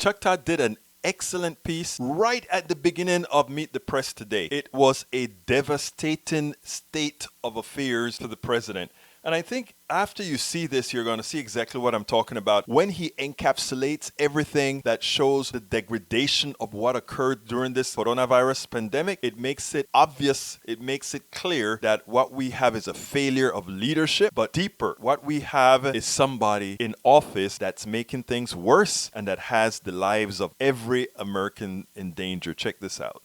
Chuck Todd did an excellent piece right at the beginning of Meet the Press today. It was a devastating state of affairs for the president. And I think after you see this, you're going to see exactly what I'm talking about. When he encapsulates everything that shows the degradation of what occurred during this coronavirus pandemic, it makes it obvious, it makes it clear that what we have is a failure of leadership. But deeper, what we have is somebody in office that's making things worse and that has the lives of every American in danger. Check this out.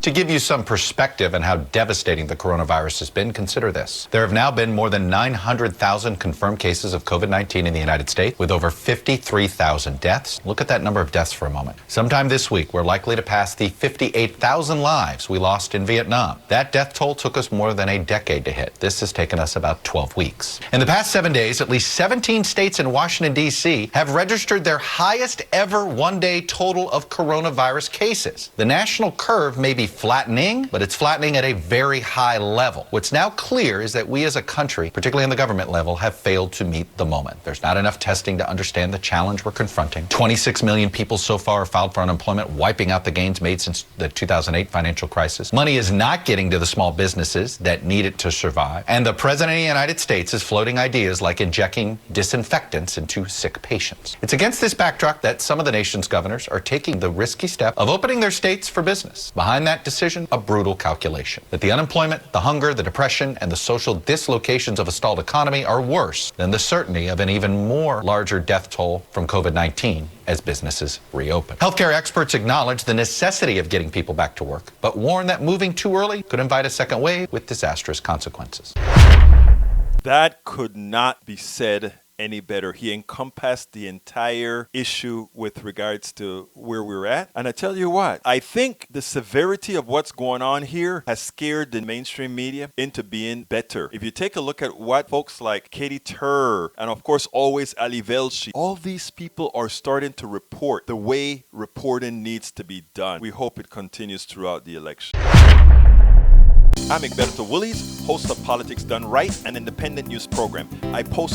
To give you some perspective on how devastating the coronavirus has been, consider this. There have now been more than 900,000 confirmed cases of COVID-19 in the United States, with over 53,000 deaths. Look at that number of deaths for a moment. Sometime this week, we're likely to pass the 58,000 lives we lost in Vietnam. That death toll took us more than a decade to hit. This has taken us about 12 weeks. In the past 7 days, at least 17 states and Washington, D.C. have registered their highest ever one-day total of coronavirus cases. The national curve may be flattening, but it's flattening at a very high level. What's now clear is that we as a country, particularly on the government level, have failed to meet the moment. There's not enough testing to understand the challenge we're confronting. 26 million people so far filed for unemployment, wiping out the gains made since the 2008 financial crisis. Money is not getting to the small businesses that need it to survive. And the President of the United States is floating ideas like injecting disinfectants into sick patients. It's against this backdrop that some of the nation's governors are taking the risky step of opening their states for business. Behind that decision, a brutal calculation that the unemployment, the hunger, the depression, and the social dislocations of a stalled economy are worse than the certainty of an even more larger death toll from COVID-19 as businesses reopen. Healthcare experts acknowledge the necessity of getting people back to work, but warn that moving too early could invite a second wave with disastrous consequences. That could not be said any better. He encompassed the entire issue with regards to where we're at. And I tell you what, I think the severity of what's going on here has scared the mainstream media into being better. If you take a look at what folks like Katie Tur and of course always Ali Velshi, all these people are starting to report the way reporting needs to be done. We hope it continues throughout the election. I'm Egberto Willies, host of Politics Done Right, an independent news program. I post